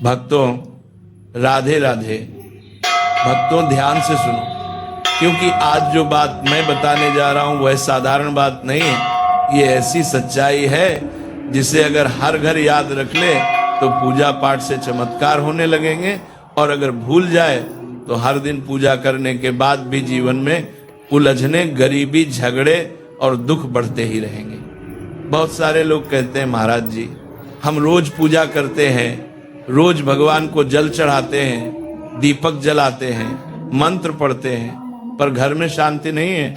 भक्तों राधे राधे। भक्तों ध्यान से सुनो, क्योंकि आज जो बात मैं बताने जा रहा हूं वह साधारण बात नहीं है। ये ऐसी सच्चाई है जिसे अगर हर घर याद रख ले तो पूजा पाठ से चमत्कार होने लगेंगे, और अगर भूल जाए तो हर दिन पूजा करने के बाद भी जीवन में उलझने, गरीबी, झगड़े और दुख बढ़ते ही रहेंगे। बहुत सारे लोग कहते हैं महाराज जी हम रोज पूजा करते हैं, रोज भगवान को जल चढ़ाते हैं, दीपक जलाते हैं, मंत्र पढ़ते हैं, पर घर में शांति नहीं है।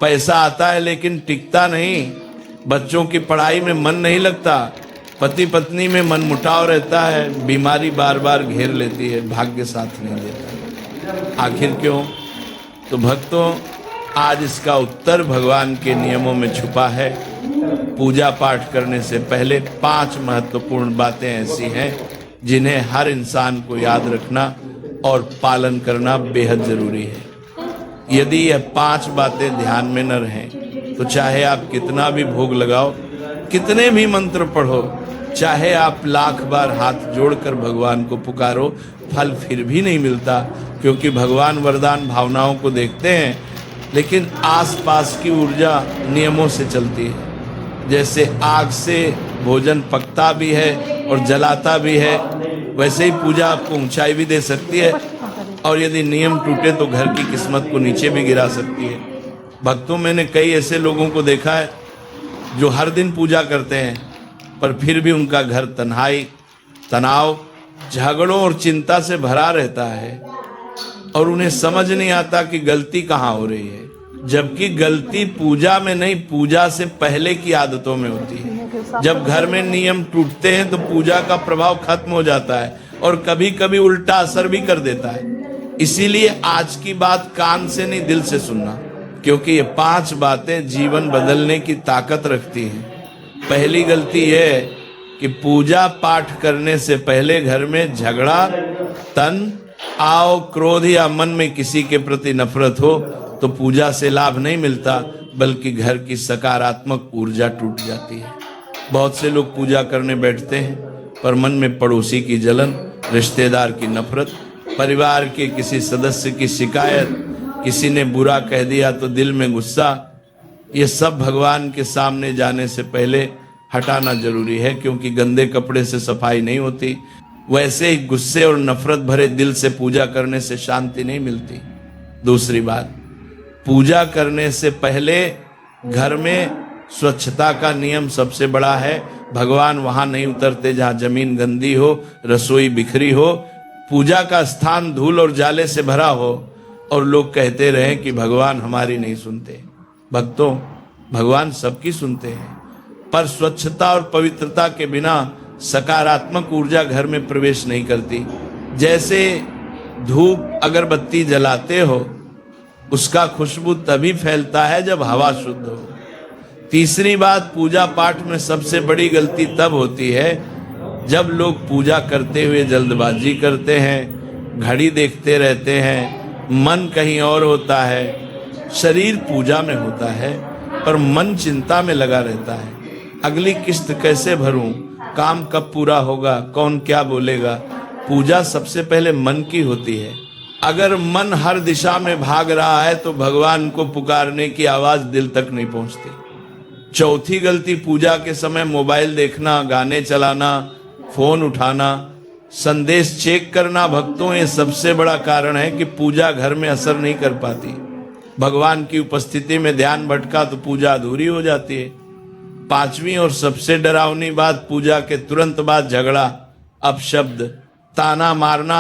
पैसा आता है लेकिन टिकता नहीं, बच्चों की पढ़ाई में मन नहीं लगता, पति पत्नी में मनमुटाव रहता है, बीमारी बार बार घेर लेती है, भाग्य साथ नहीं देता। आखिर क्यों? तो भक्तों आज इसका उत्तर भगवान के नियमों में छुपा है। पूजा पाठ करने से पहले 5 महत्वपूर्ण बातें ऐसी हैं जिन्हें हर इंसान को याद रखना और पालन करना बेहद जरूरी है। यदि यह 5 बातें ध्यान में न रहें तो चाहे आप कितना भी भोग लगाओ, कितने भी मंत्र पढ़ो, चाहे आप लाख बार हाथ जोड़कर भगवान को पुकारो, फल फिर भी नहीं मिलता। क्योंकि भगवान वरदान भावनाओं को देखते हैं, लेकिन आसपास की ऊर्जा नियमों से चलती है। जैसे आग से भोजन पकता भी है और जलाता भी है, वैसे ही पूजा आपको ऊंचाई भी दे सकती है, और यदि नियम टूटे तो घर की किस्मत को नीचे भी गिरा सकती है। भक्तों मैंने कई ऐसे लोगों को देखा है जो हर दिन पूजा करते हैं, पर फिर भी उनका घर तन्हाई, तनाव, झगड़ों और चिंता से भरा रहता है, और उन्हें समझ नहीं आता कि गलती कहाँ हो रही है। जबकि गलती पूजा में नहीं, पूजा से पहले की आदतों में होती है। जब घर में नियम टूटते हैं तो पूजा का प्रभाव खत्म हो जाता है, और कभी कभी उल्टा असर भी कर देता है। इसीलिए आज की बात कान से नहीं दिल से सुनना, क्योंकि ये 5 बातें जीवन बदलने की ताकत रखती हैं। पहली गलती यह है कि पूजा पाठ करने से पहले घर में झगड़ा, तन आओ, क्रोध या मन में किसी के प्रति नफरत हो तो पूजा से लाभ नहीं मिलता, बल्कि घर की सकारात्मक ऊर्जा टूट जाती है। बहुत से लोग पूजा करने बैठते हैं पर मन में पड़ोसी की जलन, रिश्तेदार की नफरत, परिवार के किसी सदस्य की शिकायत, किसी ने बुरा कह दिया तो दिल में गुस्सा। ये सब भगवान के सामने जाने से पहले हटाना जरूरी है, क्योंकि गंदे कपड़े से सफाई नहीं होती। वैसे ही गुस्से और नफरत भरे दिल से पूजा करने से शांति नहीं मिलती। दूसरी बात, पूजा करने से पहले घर में स्वच्छता का नियम सबसे बड़ा है। भगवान वहां नहीं उतरते जहां जमीन गंदी हो, रसोई बिखरी हो, पूजा का स्थान धूल और जाले से भरा हो, और लोग कहते रहे कि भगवान हमारी नहीं सुनते। भक्तों भगवान सबकी सुनते हैं, पर स्वच्छता और पवित्रता के बिना सकारात्मक ऊर्जा घर में प्रवेश नहीं करती। जैसे धूप अगरबत्ती जलाते हो, उसका खुशबू तभी फैलता है जब हवा शुद्ध हो। तीसरी बात, पूजा पाठ में सबसे बड़ी गलती तब होती है जब लोग पूजा करते हुए जल्दबाजी करते हैं, घड़ी देखते रहते हैं, मन कहीं और होता है। शरीर पूजा में होता है पर मन चिंता में लगा रहता है। अगली किस्त कैसे भरूं, काम कब पूरा होगा, कौन क्या बोलेगा। पूजा सबसे पहले मन की होती है। अगर मन हर दिशा में भाग रहा है तो भगवान को पुकारने की आवाज दिल तक नहीं पहुंचती। चौथी गलती, पूजा के समय मोबाइल देखना, गाने चलाना, फोन उठाना, संदेश चेक करना। भक्तों ये सबसे बड़ा कारण है कि पूजा घर में असर नहीं कर पाती। भगवान की उपस्थिति में ध्यान भटका तो पूजा अधूरी हो जाती है। 5वीं और सबसे डरावनी बात, पूजा के तुरंत बाद झगड़ा, अपशब्द, ताना मारना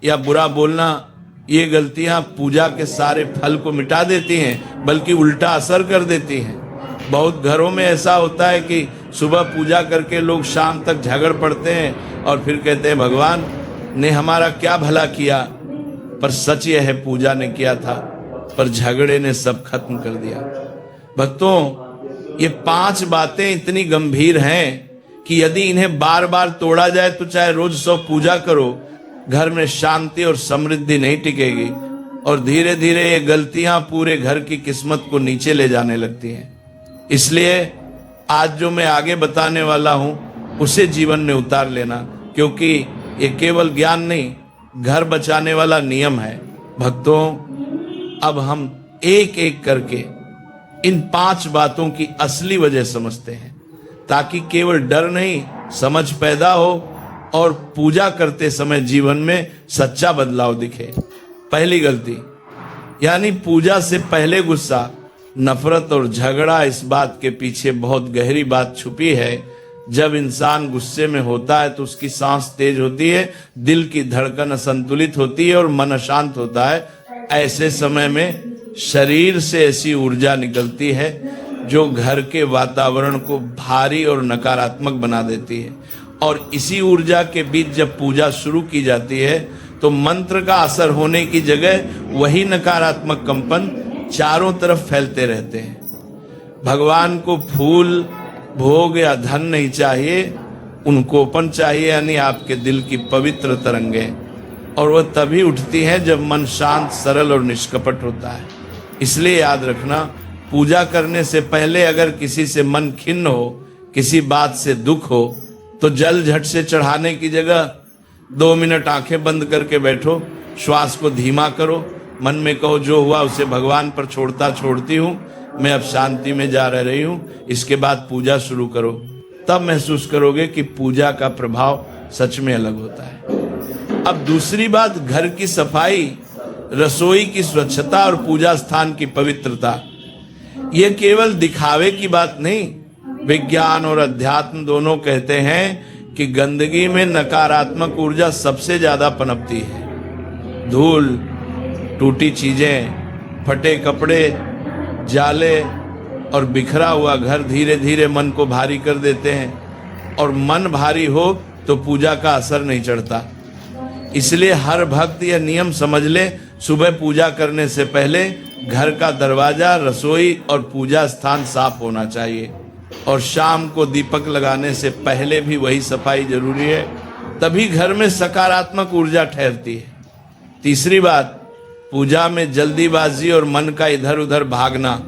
या बुरा बोलना। ये गलतियां पूजा के सारे फल को मिटा देती हैं, बल्कि उल्टा असर कर देती हैं। बहुत घरों में ऐसा होता है कि सुबह पूजा करके लोग शाम तक झगड़ पड़ते हैं और फिर कहते हैं भगवान ने हमारा क्या भला किया। पर सच यह है पूजा ने किया था, पर झगड़े ने सब खत्म कर दिया। भक्तों ये 5 बातें इतनी गंभीर हैं कि यदि इन्हें बार बार तोड़ा जाए तो चाहे रोज 100 पूजा करो, घर में शांति और समृद्धि नहीं टिकेगी, और धीरे धीरे ये गलतियां पूरे घर की किस्मत को नीचे ले जाने लगती हैं। इसलिए आज जो मैं आगे बताने वाला हूं उसे जीवन में उतार लेना, क्योंकि ये केवल ज्ञान नहीं, घर बचाने वाला नियम है। भक्तों, अब हम एक एक करके इन 5 बातों की असली वजह समझते हैं, ताकि केवल डर नहीं, समझ पैदा हो और पूजा करते समय जीवन में सच्चा बदलाव दिखे। पहली गलती, यानी पूजा से पहले गुस्सा, नफरत और झगड़ा। इस बात के पीछे बहुत गहरी बात छुपी है। जब इंसान गुस्से में होता है तो उसकी सांस तेज होती है, दिल की धड़कन असंतुलित होती है और मन अशांत होता है। ऐसे समय में शरीर से ऐसी ऊर्जा निकलती है जो घर के वातावरण को भारी और नकारात्मक बना देती है। और इसी ऊर्जा के बीच जब पूजा शुरू की जाती है तो मंत्र का असर होने की जगह वही नकारात्मक कंपन चारों तरफ फैलते रहते हैं। भगवान को फूल, भोग या धन नहीं चाहिए, उनकोपन चाहिए, यानी आपके दिल की पवित्र तरंगें। और वह तभी उठती है जब मन शांत, सरल और निष्कपट होता है। इसलिए याद रखना, पूजा करने से पहले अगर किसी से मन खिन्न हो, किसी बात से दुख हो, तो जल झट से चढ़ाने की जगह 2 मिनट आंखें बंद करके बैठो, श्वास को धीमा करो, मन में कहो जो हुआ उसे भगवान पर छोड़ती हूँ, मैं अब शांति में जा रही हूँ। इसके बाद पूजा शुरू करो। तब महसूस करोगे कि पूजा का प्रभाव सच में अलग होता है। अब दूसरी बात, घर की सफाई, रसोई की स्वच्छता और पूजा स्थान की पवित्रता। यह केवल दिखावे की बात नहीं, विज्ञान और अध्यात्म दोनों कहते हैं कि गंदगी में नकारात्मक ऊर्जा सबसे ज्यादा पनपती है। धूल, टूटी चीजें, फटे कपड़े, जाले और बिखरा हुआ घर धीरे धीरे मन को भारी कर देते हैं, और मन भारी हो तो पूजा का असर नहीं चढ़ता। इसलिए हर भक्त यह नियम समझ ले, सुबह पूजा करने से पहले घर का दरवाजा, रसोई और पूजा स्थान साफ होना चाहिए, और शाम को दीपक लगाने से पहले भी वही सफाई जरूरी है। तभी घर में सकारात्मक ऊर्जा ठहरती है। तीसरी बात, पूजा में जल्दीबाजी और मन का इधर उधर भागना।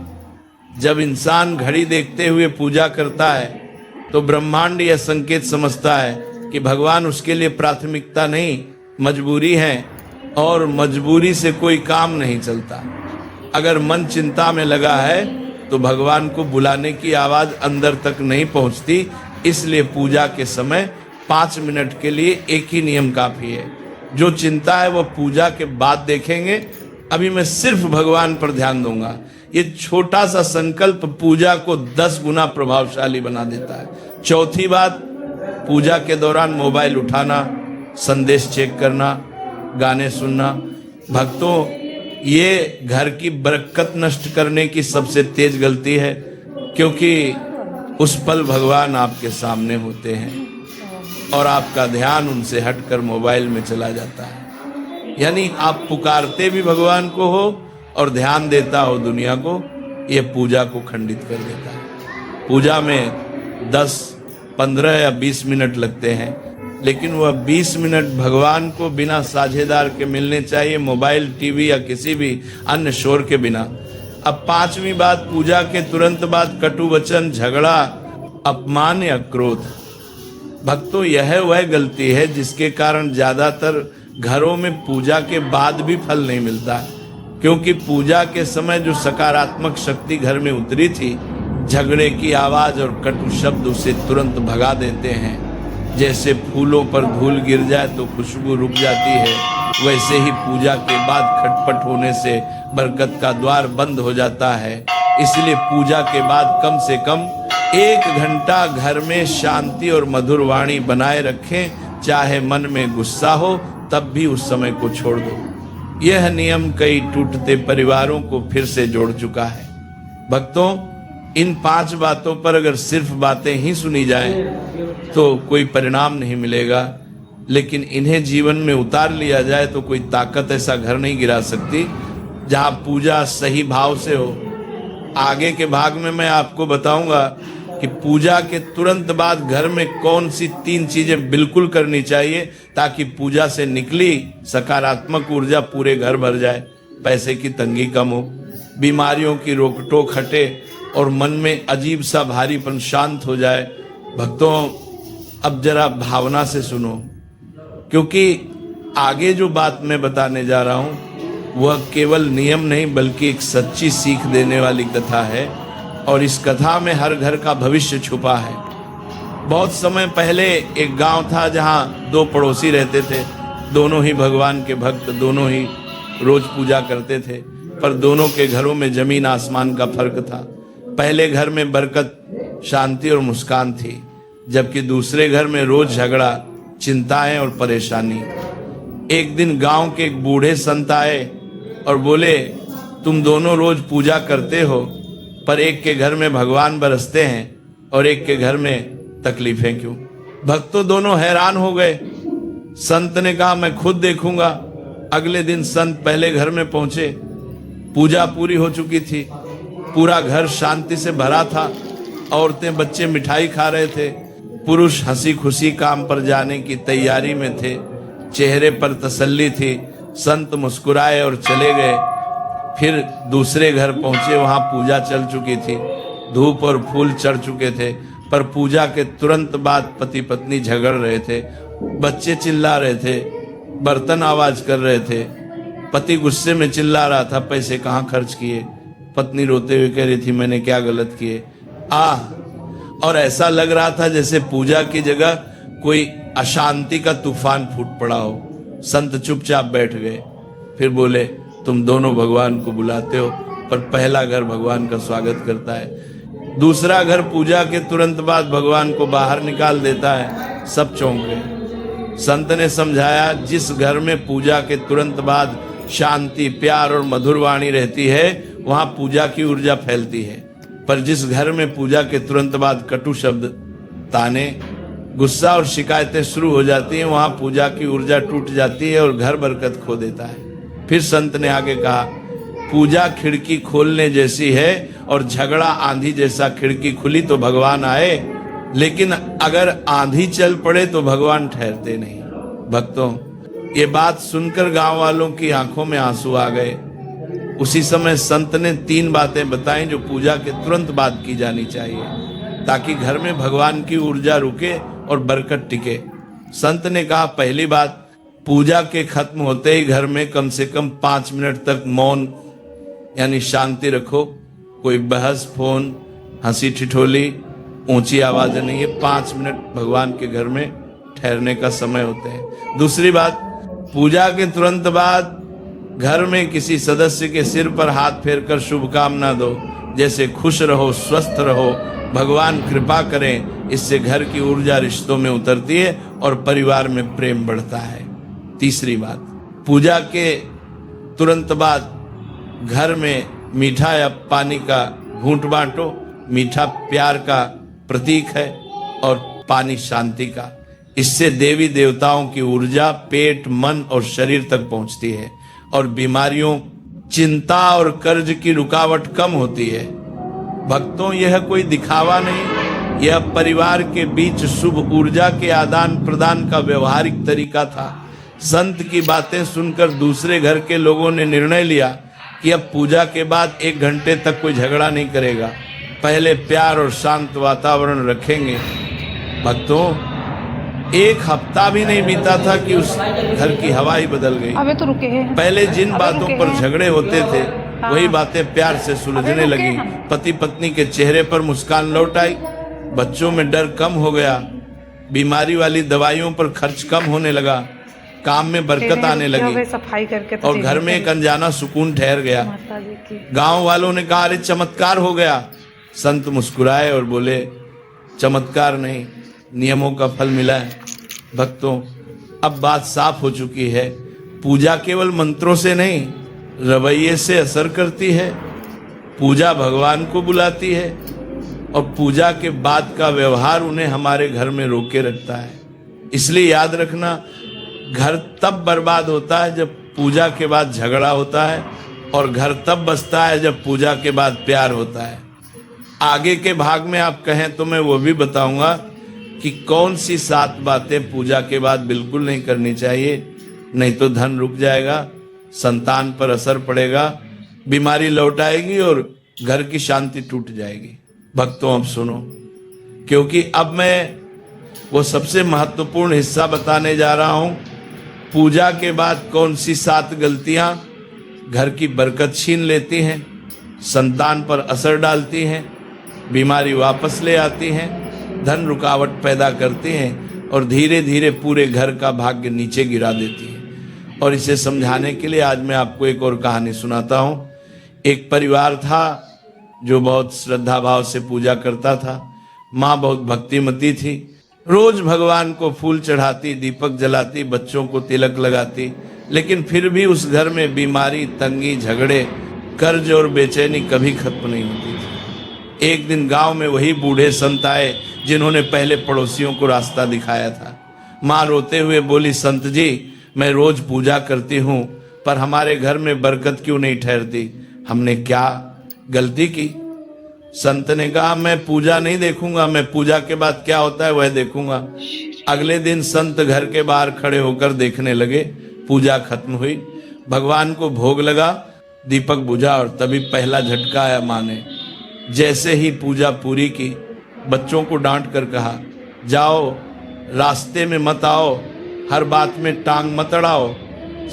जब इंसान घड़ी देखते हुए पूजा करता है तो ब्रह्मांड यह संकेत समझता है कि भगवान उसके लिए प्राथमिकता नहीं, मजबूरी है, और मजबूरी से कोई काम नहीं चलता। अगर मन चिंता में लगा है तो भगवान को बुलाने की आवाज अंदर तक नहीं पहुंचती। इसलिए पूजा के समय 5 मिनट के लिए एक ही नियम काफी है। जो चिंता है वो पूजा के बाद देखेंगे, अभी मैं सिर्फ भगवान पर ध्यान दूंगा। ये छोटा सा संकल्प पूजा को 10 गुना प्रभावशाली बना देता है। चौथी बात, पूजा के दौरान मोबाइल उठाना, संदेश चेक करना, गाने सुनना। भक्तों, ये घर की बरकत नष्ट करने की सबसे तेज गलती है, क्योंकि उस पल भगवान आपके सामने होते हैं और आपका ध्यान उनसे हटकर मोबाइल में चला जाता है। यानी आप पुकारते भी भगवान को हो और ध्यान देता हो दुनिया को। यह पूजा को खंडित कर देता है। पूजा में 10, 15 या 20 मिनट लगते हैं, लेकिन वह 20 मिनट भगवान को बिना साझेदार के मिलने चाहिए, मोबाइल, टीवी या किसी भी अन्य शोर के बिना। अब 5वीं बात, पूजा के तुरंत बाद कटु वचन, झगड़ा, अपमान या क्रोध। भक्तों, यह वह गलती है जिसके कारण ज्यादातर घरों में पूजा के बाद भी फल नहीं मिलता, क्योंकि पूजा के समय जो सकारात्मक शक्ति घर में उतरी थी, झगड़े की आवाज और कटु शब्द उसे तुरंत भगा देते हैं। जैसे फूलों पर धूल गिर जाए तो खुशबू रुक जाती है, वैसे ही पूजा के बाद खटपट होने से बरकत का द्वार बंद हो जाता है। इसलिए पूजा के बाद कम से कम 1 घंटा घर में शांति और मधुर वाणी बनाए रखें। चाहे मन में गुस्सा हो तब भी उस समय को छोड़ दो। यह नियम कई टूटते परिवारों को फिर से जोड़ चुका है। भक्तों, इन 5 बातों पर अगर सिर्फ बातें ही सुनी जाएं तो कोई परिणाम नहीं मिलेगा, लेकिन इन्हें जीवन में उतार लिया जाए तो कोई ताकत ऐसा घर नहीं गिरा सकती जहां पूजा सही भाव से हो। आगे के भाग में मैं आपको बताऊंगा कि पूजा के तुरंत बाद घर में कौन सी 3 चीजें बिल्कुल करनी चाहिए ताकि पूजा से निकली सकारात्मक ऊर्जा पूरे घर भर जाए, पैसे की तंगी कम हो, बीमारियों की रोक टोक हटे और मन में अजीब सा भारीपन शांत हो जाए। भक्तों, अब जरा भावना से सुनो क्योंकि आगे जो बात मैं बताने जा रहा हूं वह केवल नियम नहीं बल्कि एक सच्ची सीख देने वाली कथा है, और इस कथा में हर घर का भविष्य छुपा है। बहुत समय पहले एक गांव था जहां दो पड़ोसी रहते थे। दोनों ही भगवान के भक्त, दोनों ही रोज पूजा करते थे, पर दोनों के घरों में जमीन आसमान का फर्क था। पहले घर में बरकत, शांति और मुस्कान थी, जबकि दूसरे घर में रोज झगड़ा, चिंताएं और परेशानी। एक दिन गांव के एक बूढ़े संत आए और बोले, तुम दोनों रोज पूजा करते हो, पर एक के घर में भगवान बरसते हैं और एक के घर में तकलीफें क्यों? भक्तों दोनों हैरान हो गए। संत ने कहा, मैं खुद देखूंगा। अगले दिन संत पहले घर में पहुंचे। पूजा पूरी हो चुकी थी, पूरा घर शांति से भरा था। औरतें बच्चे मिठाई खा रहे थे, पुरुष हंसी खुशी काम पर जाने की तैयारी में थे, चेहरे पर तसल्ली थी। संत मुस्कुराए और चले गए। फिर दूसरे घर पहुंचे, वहां पूजा चल चुकी थी, धूप और फूल चढ़ चुके थे, पर पूजा के तुरंत बाद पति पत्नी झगड़ रहे थे, बच्चे चिल्ला रहे थे, बर्तन आवाज कर रहे थे। पति गुस्से में चिल्ला रहा था, पैसे कहाँ खर्च किए? पत्नी रोते हुए कह रही थी, मैंने क्या गलत किए? और ऐसा लग रहा था जैसे पूजा की जगह कोई अशांति का तूफान फूट पड़ा हो। संत चुपचाप बैठ गए। फिर बोले, तुम दोनों भगवान को बुलाते हो, पर पहला घर भगवान का स्वागत करता है, दूसरा घर पूजा के तुरंत बाद भगवान को बाहर निकाल देता है। सब चौंक गए। संत ने समझाया, जिस घर में पूजा के तुरंत बाद शांति, प्यार और मधुर वाणी रहती है, वहां पूजा की ऊर्जा फैलती है, पर जिस घर में पूजा के तुरंत बाद कटु शब्द, ताने, गुस्सा और शिकायतें शुरू हो जाती हैं, वहां पूजा की ऊर्जा टूट जाती है और घर बरकत खो देता है। फिर संत ने आगे कहा, पूजा खिड़की खोलने जैसी है और झगड़ा आंधी जैसा। खिड़की खुली तो भगवान आए, लेकिन अगर आंधी चल पड़े तो भगवान ठहरते नहीं। भक्तों, ये बात सुनकर गांव वालों की आंखों में आंसू आ गए। उसी समय संत ने 3 बातें बताई जो पूजा के तुरंत बाद की जानी चाहिए, ताकि घर में भगवान की ऊर्जा रुके और बरकत टिके। संत ने कहा, पहली बात, पूजा के खत्म होते ही घर में कम से कम 5 मिनट तक मौन यानी शांति रखो। कोई बहस, फोन, हंसी ठिठोली, ऊंची आवाज नहीं है। 5 मिनट भगवान के घर में ठहरने का समय होते हैं। दूसरी बात, पूजा के तुरंत बाद घर में किसी सदस्य के सिर पर हाथ फेरकर शुभकामना दो, जैसे खुश रहो, स्वस्थ रहो, भगवान कृपा करें। इससे घर की ऊर्जा रिश्तों में उतरती है और परिवार में प्रेम बढ़ता है। तीसरी बात, पूजा के तुरंत बाद घर में मीठा या पानी का घूंट बांटो। मीठा प्यार का प्रतीक है और पानी शांति का। इससे देवी देवताओं की ऊर्जा पेट, मन और शरीर तक पहुंचती है और बीमारियों, चिंता और कर्ज की रुकावट कम होती है। भक्तों, यह कोई दिखावा नहीं, यह परिवार के बीच शुभ ऊर्जा के आदान प्रदान का व्यवहारिक तरीका था। संत की बातें सुनकर दूसरे घर के लोगों ने निर्णय लिया कि अब पूजा के बाद 1 घंटे तक कोई झगड़ा नहीं करेगा, पहले प्यार और शांत वातावरण रखेंगे। भक्तों, 1 हफ्ता भी नहीं बीता था कि उस घर की हवा ही बदल गई। अबे तो रुके हैं। पहले जिन बातों पर झगड़े होते थे, वही बातें प्यार से सुलझने लगी। पति पत्नी के चेहरे पर मुस्कान लौट आई, बच्चों में डर कम हो गया, बीमारी वाली दवाइयों पर खर्च कम होने लगा, काम में बरकत आने लगी सफाई करके और घर में एक अनजाना सुकून ठहर गया। गांव वालों ने कहा, अरे चमत्कार हो गया। संत मुस्कुराए और बोले, चमत्कार नहीं, नियमों का फल मिला है। भक्तों, अब बात साफ हो चुकी है। पूजा केवल मंत्रों से नहीं, रवैये से असर करती है। पूजा भगवान को बुलाती है और पूजा के बाद का व्यवहार उन्हें हमारे घर में रोके रखता है। इसलिए याद रखना, घर तब बर्बाद होता है जब पूजा के बाद झगड़ा होता है, और घर तब बसता है जब पूजा के बाद प्यार होता है। आगे के भाग में आप कहें तो मैं वो भी बताऊंगा कि कौन सी 7 बातें पूजा के बाद बिल्कुल नहीं करनी चाहिए, नहीं तो धन रुक जाएगा, संतान पर असर पड़ेगा, बीमारी लौट आएगी और घर की शांति टूट जाएगी। भक्तों, अब सुनो, क्योंकि अब मैं वो सबसे महत्वपूर्ण हिस्सा बताने जा रहा हूं पूजा के बाद कौन सी 7 गलतियां घर की बरकत छीन लेती हैं, संतान पर असर डालती हैं, बीमारी वापस ले आती हैं, धन रुकावट पैदा करती हैं और धीरे धीरे पूरे घर का भाग्य नीचे गिरा देती हैं। और इसे समझाने के लिए आज मैं आपको एक और कहानी सुनाता हूँ। एक परिवार था जो बहुत श्रद्धा भाव से पूजा करता था। माँ बहुत भक्तिमती थी, रोज भगवान को फूल चढ़ाती, दीपक जलाती, बच्चों को तिलक लगाती, लेकिन फिर भी उस घर में बीमारी, तंगी, झगड़े, कर्ज और बेचैनी कभी खत्म नहीं होती थी। एक दिन गांव में वही बूढ़े संत आए जिन्होंने पहले पड़ोसियों को रास्ता दिखाया था। माँ रोते हुए बोली, संत जी मैं रोज पूजा करती हूँ पर हमारे घर में बरकत क्यों नहीं ठहरती? हमने क्या गलती की? संत ने कहा, मैं पूजा नहीं देखूंगा, मैं पूजा के बाद क्या होता है वह देखूंगा। अगले दिन संत घर के बाहर खड़े होकर देखने लगे। पूजा खत्म हुई, भगवान को भोग लगा, दीपक बुझा और तभी पहला झटका आया माँ ने। जैसे ही पूजा पूरी की, बच्चों को डांट कर कहा, जाओ रास्ते में मत आओ, हर बात में टांग मत अड़ाओ।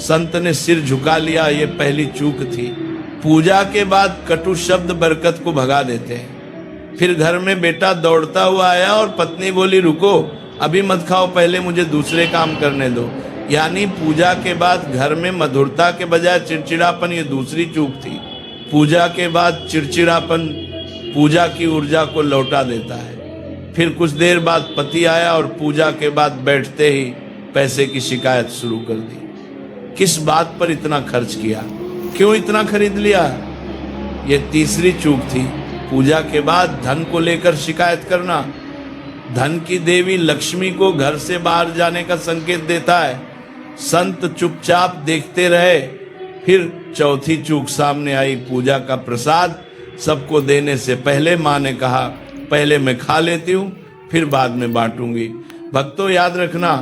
संत ने सिर झुका लिया, ये पहली चूक थी। पूजा के बाद कटु शब्द बरकत को भगा देते हैं। फिर घर में बेटा दौड़ता हुआ आया और पत्नी बोली, रुको अभी मत खाओ, पहले मुझे दूसरे काम करने दो। यानी पूजा के बाद घर में मधुरता के बजाय चिड़चिड़ापन, ये दूसरी चूक थी। पूजा के बाद चिड़चिड़ापन पूजा की ऊर्जा को लौटा देता है। फिर कुछ देर बाद पति आया और पूजा के बाद बैठते ही पैसे की शिकायत शुरू कर दी। किस बात पर इतना खर्च किया, क्यों इतना खरीद लिया? ये तीसरी चूक थी। पूजा के बाद धन को लेकर शिकायत करना धन की देवी लक्ष्मी को घर से बाहर जाने का संकेत देता है। संत चुपचाप देखते रहे। फिर चौथी चूक सामने आई, पूजा का प्रसाद सबको देने से पहले माँ ने कहा, पहले मैं खा लेती हूँ फिर बाद में बांटूंगी। भक्तों याद रखना,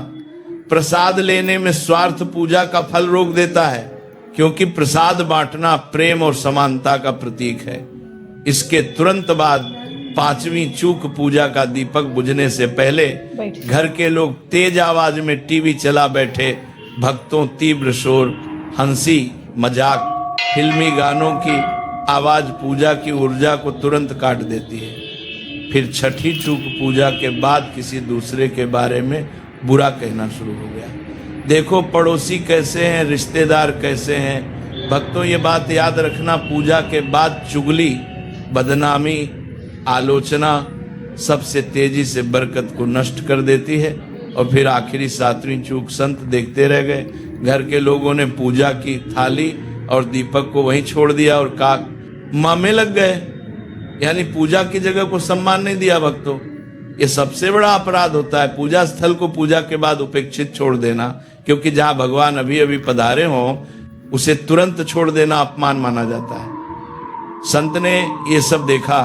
प्रसाद लेने में स्वार्थ पूजा का फल रोक देता है, क्योंकि प्रसाद बांटना प्रेम और समानता का प्रतीक है। इसके तुरंत बाद 5वीं चूक, पूजा का दीपक बुझने से पहले घर के लोग तेज आवाज में टीवी चला बैठे। भक्तों तीव्र शोर, हंसी, मजाक, फिल्मी गानों की आवाज पूजा की ऊर्जा को तुरंत काट देती है। फिर छठी चूक, पूजा के बाद किसी दूसरे के बारे में बुरा कहना शुरू हो गया। देखो पड़ोसी कैसे हैं, रिश्तेदार कैसे हैं। भक्तों ये बात याद रखना, पूजा के बाद चुगली, बदनामी, आलोचना सबसे तेजी से बरकत को नष्ट कर देती है। और फिर आखिरी 7वीं चूक, संत देखते रह गए। घर के लोगों ने पूजा की थाली और दीपक को वहीं छोड़ दिया और काक मामे लग गए, यानी पूजा की जगह को सम्मान नहीं दिया। भक्तों ये सबसे बड़ा अपराध होता है, पूजा स्थल को पूजा के बाद उपेक्षित छोड़ देना, क्योंकि जहां भगवान अभी अभी पधारे हों उसे तुरंत छोड़ देना अपमान माना जाता है। संत ने ये सब देखा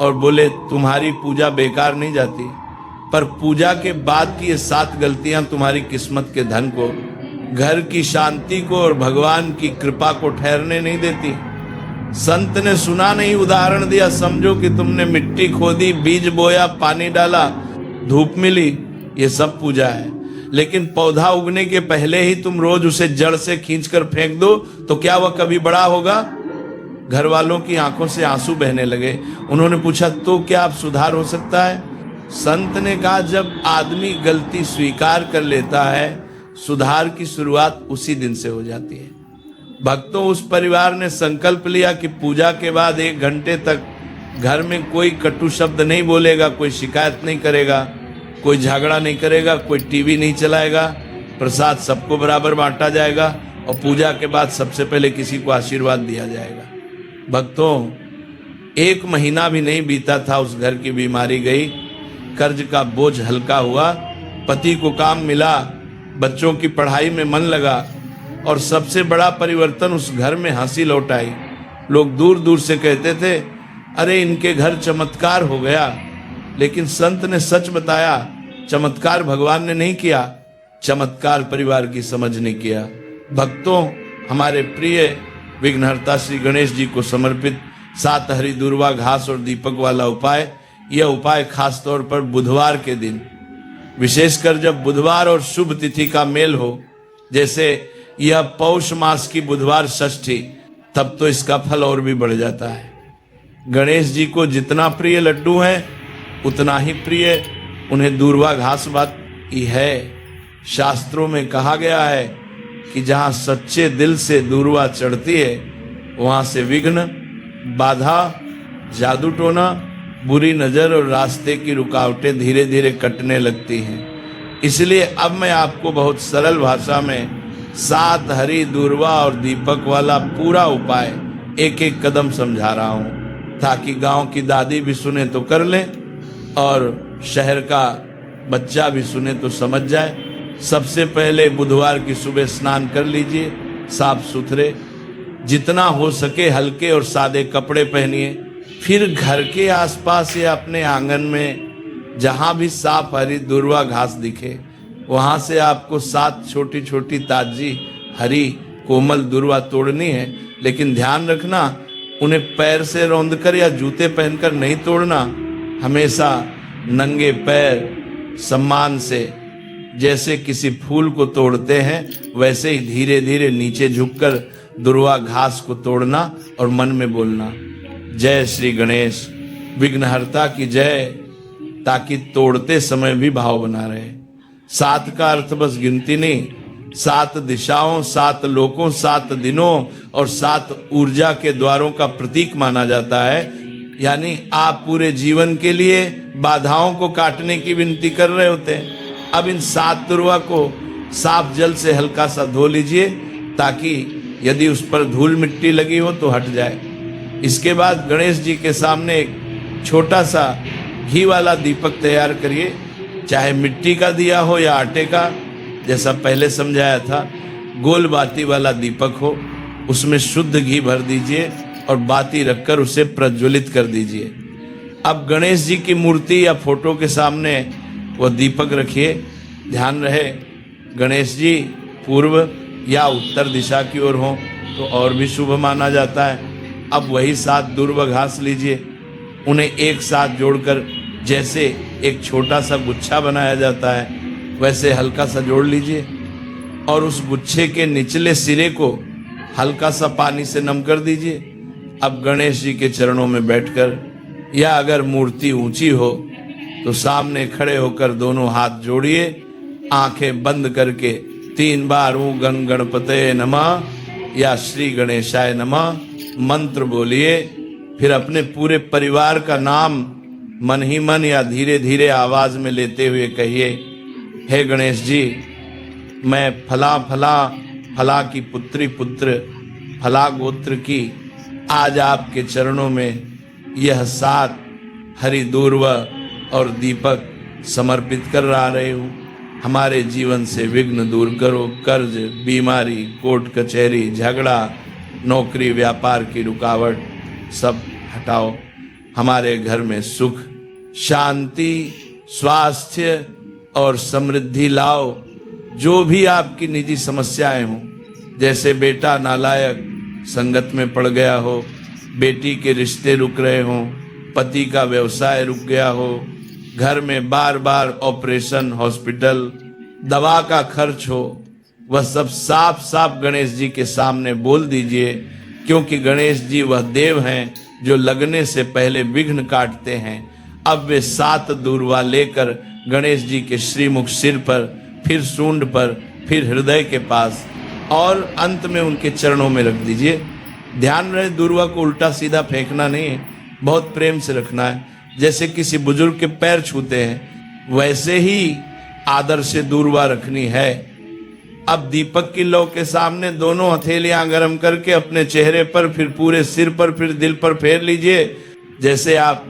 और बोले, तुम्हारी पूजा बेकार नहीं जाती, पर पूजा के बाद की ये 7 गलतियां तुम्हारी किस्मत के धन को, घर की शांति को और भगवान की कृपा को ठहरने नहीं देती। संत ने सुना नहीं, उदाहरण दिया। समझो कि तुमने मिट्टी खोदी, बीज बोया, पानी डाला, धूप मिली, ये सब पूजा है। लेकिन पौधा उगने के पहले ही तुम रोज उसे जड़ से खींचकर फेंक दो तो क्या वह कभी बड़ा होगा? घर वालों की आंखों से आंसू बहने लगे। उन्होंने पूछा, तो क्या अब सुधार हो सकता है? संत ने कहा, जब आदमी गलती स्वीकार कर लेता है, सुधार की शुरुआत उसी दिन से हो जाती है। भक्तों उस परिवार ने संकल्प लिया कि पूजा के बाद 1 घंटे तक घर में कोई कटु शब्द नहीं बोलेगा, कोई शिकायत नहीं करेगा, कोई झगड़ा नहीं करेगा, कोई टीवी नहीं चलाएगा, प्रसाद सबको बराबर बांटा जाएगा और पूजा के बाद सबसे पहले किसी को आशीर्वाद दिया जाएगा। भक्तों 1 महीना भी नहीं बीता था, उस घर की बीमारी गई, कर्ज का बोझ हल्का हुआ, पति को काम मिला, बच्चों की पढ़ाई में मन लगा और सबसे बड़ा परिवर्तन, उस घर में हंसी लौट आई। लोग दूर दूर से कहते थे, अरे इनके घर चमत्कार हो गया। लेकिन संत ने सच बताया, चमत्कार भगवान ने नहीं किया, चमत्कार परिवार की समझ ने किया। भक्तों हमारे प्रिय विघ्नहर्ता श्री गणेश जी को समर्पित 7 हरी दूर्वा घास और दीपक वाला उपाय, यह उपाय खास तौर पर बुधवार के दिन, विशेषकर जब बुधवार और शुभ तिथि का मेल हो, जैसे यह पौष मास की बुधवार षष्ठी, तब तो इसका फल और भी बढ़ जाता है। गणेश जी को जितना प्रिय लड्डू है उतना ही प्रिय उन्हें दूर्वा घास बाती है। शास्त्रों में कहा गया है कि जहां सच्चे दिल से दूर्वा चढ़ती है वहां से विघ्न, बाधा, जादू टोना, बुरी नजर और रास्ते की रुकावटें धीरे धीरे कटने लगती हैं। इसलिए अब मैं आपको बहुत सरल भाषा में 7 हरी, दूर्वा और दीपक वाला पूरा उपाय एक एक कदम समझा रहा हूं, ताकि गांव की दादी भी सुने तो कर ले और शहर का बच्चा भी सुने तो समझ जाए। सबसे पहले बुधवार की सुबह स्नान कर लीजिए, साफ सुथरे, जितना हो सके हल्के और सादे कपड़े पहनिए। फिर घर के आसपास या अपने आंगन में जहां भी साफ हरी दूर्वा घास दिखे वहां से आपको 7 छोटी छोटी ताजी हरी कोमल दूर्वा तोड़नी है। लेकिन ध्यान रखना, उन्हें पैर से रौंदकर या जूते पहनकर नहीं तोड़ना। हमेशा नंगे पैर सम्मान से, जैसे किसी फूल को तोड़ते हैं वैसे ही धीरे धीरे नीचे झुककर दूर्वा घास को तोड़ना और मन में बोलना, जय श्री गणेश, विघ्नहर्ता की जय, ताकि तोड़ते समय भी भाव बना रहे। 7 का अर्थ बस गिनती नहीं, 7 दिशाओं, 7 लोकों, 7 दिनों और 7 ऊर्जा के द्वारों का प्रतीक माना जाता है। यानी आप पूरे जीवन के लिए बाधाओं को काटने की विनती कर रहे होते हैं। अब इन 7 दूर्वा को साफ जल से हल्का सा धो लीजिए, ताकि यदि उस पर धूल मिट्टी लगी हो तो हट जाए। इसके बाद गणेश जी के सामने एक छोटा सा घी वाला दीपक तैयार करिए, चाहे मिट्टी का दिया हो या आटे का, जैसा पहले समझाया था। गोल बाती वाला दीपक हो, उसमें शुद्ध घी भर दीजिए और बाती रखकर उसे प्रज्वलित कर दीजिए। अब गणेश जी की मूर्ति या फोटो के सामने वह दीपक रखिए। ध्यान रहे गणेश जी पूर्व या उत्तर दिशा की ओर हो तो और भी शुभ माना जाता है। अब वही 7 दूर्वा घास लीजिए, उन्हें एक साथ जोड़कर जैसे एक छोटा सा गुच्छा बनाया जाता है वैसे हल्का सा जोड़ लीजिए और उस गुच्छे के निचले सिरे को हल्का सा पानी से नम कर दीजिए। अब गणेश जी के चरणों में बैठकर, या अगर मूर्ति ऊंची हो तो सामने खड़े होकर दोनों हाथ जोड़िए, आंखें बंद करके 3 बार ओम गण गणपते नमः या श्री गणेशाय नमः मंत्र बोलिए। फिर अपने पूरे परिवार का नाम मन ही मन या धीरे धीरे आवाज में लेते हुए कहिए, हे गणेश जी, मैं फला फला फला की पुत्री पुत्र फला गोत्र की आज आपके चरणों में यह 7 हरी दूर्वा और दीपक समर्पित कर रहे हूँ। हमारे जीवन से विघ्न दूर करो, कर्ज, बीमारी, कोर्ट कचहरी, झगड़ा, नौकरी व्यापार की रुकावट सब हटाओ। हमारे घर में सुख, शांति, स्वास्थ्य और समृद्धि लाओ। जो भी आपकी निजी समस्याएं हों, जैसे बेटा नालायक संगत में पड़ गया हो, बेटी के रिश्ते रुक रहे हों, पति का व्यवसाय रुक गया हो, घर में बार बार ऑपरेशन, हॉस्पिटल, दवा का खर्च हो, वह सब साफ साफ गणेश जी के सामने बोल दीजिए। क्योंकि गणेश जी वह देव हैं जो लगने से पहले विघ्न काटते हैं। अब वे 7 दूर्वा लेकर गणेश जी के श्रीमुख सिर पर, फिर सूंड पर, फिर हृदय के पास और अंत में उनके चरणों में रख दीजिए। ध्यान रहे दूर्वा को उल्टा सीधा फेंकना नहीं है, बहुत प्रेम से रखना है। जैसे किसी बुजुर्ग के पैर छूते हैं वैसे ही आदर से दूर्वा रखनी है। अब दीपक की लौ के सामने दोनों हथेलियां गर्म करके अपने चेहरे पर, फिर पूरे सिर पर, फिर दिल पर फेर लीजिए, जैसे आप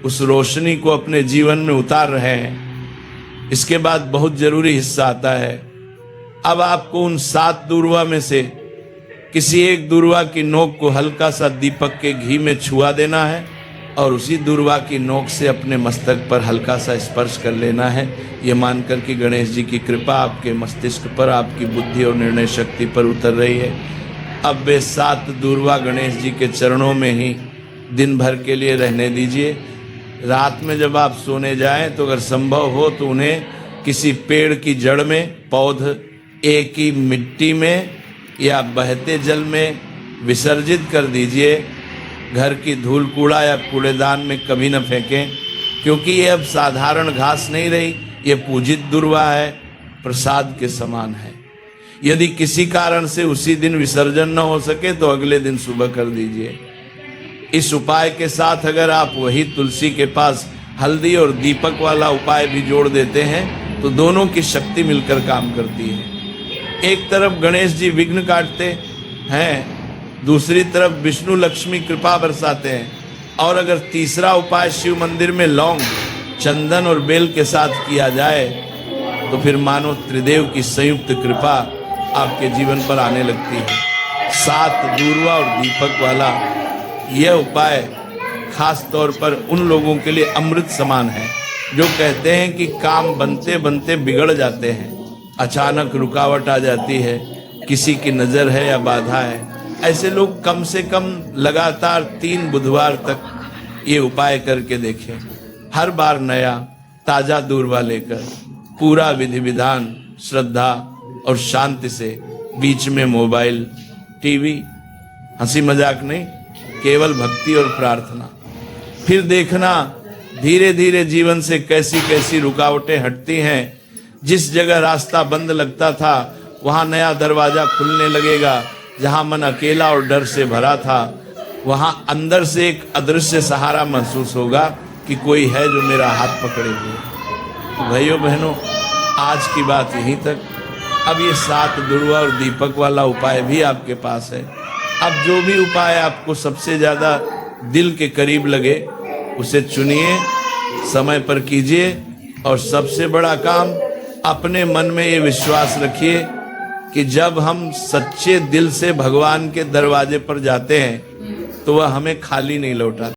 उस रोशनी को अपने जीवन में उतार रहे हैं। इसके बाद बहुत जरूरी हिस्सा आता है। अब आपको उन 7 दूर्वा में से किसी एक दूर्वा की नोक को हल्का सा दीपक के घी में छुआ देना है और उसी दूर्वा की नोक से अपने मस्तक पर हल्का सा स्पर्श कर लेना है, ये मानकर कि गणेश जी की कृपा आपके मस्तिष्क पर, आपकी बुद्धि और निर्णय शक्ति पर उतर रही है। अब वे 7 दूर्वा गणेश जी के चरणों में ही दिन भर के लिए रहने दीजिए। रात में जब आप सोने जाएं तो अगर संभव हो तो उन्हें किसी पेड़ की जड़ में, पौध एक ही मिट्टी में या बहते जल में विसर्जित कर दीजिए। घर की धूल कूड़ा या कूड़ेदान में कभी न फेंकें, क्योंकि ये अब साधारण घास नहीं रही, ये पूजित दुर्वा है, प्रसाद के समान है। यदि किसी कारण से उसी दिन विसर्जन न हो सके तो अगले दिन सुबह कर दीजिए। इस उपाय के साथ अगर आप वही तुलसी के पास हल्दी और दीपक वाला उपाय भी जोड़ देते हैं तो दोनों की शक्ति मिलकर काम करती है। एक तरफ गणेश जी विघ्न काटते हैं, दूसरी तरफ विष्णु लक्ष्मी कृपा बरसाते हैं। और अगर तीसरा उपाय शिव मंदिर में लौंग, चंदन और बेल के साथ किया जाए तो फिर मानो त्रिदेव की संयुक्त कृपा आपके जीवन पर आने लगती है। 7 दूर्वा और दीपक वाला यह उपाय खास तौर पर उन लोगों के लिए अमृत समान है जो कहते हैं कि काम बनते बनते बिगड़ जाते हैं, अचानक रुकावट आ जाती है, किसी की नज़र है या बाधा है। ऐसे लोग कम से कम लगातार 3 बुधवार तक ये उपाय करके देखें। हर बार नया ताजा दूर्वा लेकर पूरा विधि विधान श्रद्धा और शांति से, बीच में मोबाइल टीवी, हंसी मजाक नहीं, केवल भक्ति और प्रार्थना। फिर देखना धीरे धीरे जीवन से कैसी कैसी रुकावटें हटती हैं। जिस जगह रास्ता बंद लगता था वहां नया दरवाजा खुलने लगेगा। जहां मन अकेला और डर से भरा था वहां अंदर से एक अदृश्य सहारा महसूस होगा कि कोई है जो मेरा हाथ पकड़े हुए। तो भाइयों बहनों, आज की बात यहीं तक। अब ये 7 दूर्वा और दीपक वाला उपाय भी आपके पास है। अब जो भी उपाय आपको सबसे ज्यादा दिल के करीब लगे उसे चुनिए, समय पर कीजिए। और सबसे बड़ा काम, अपने मन में ये विश्वास रखिए कि जब हम सच्चे दिल से भगवान के दरवाजे पर जाते हैं तो वह हमें खाली नहीं लौटाता।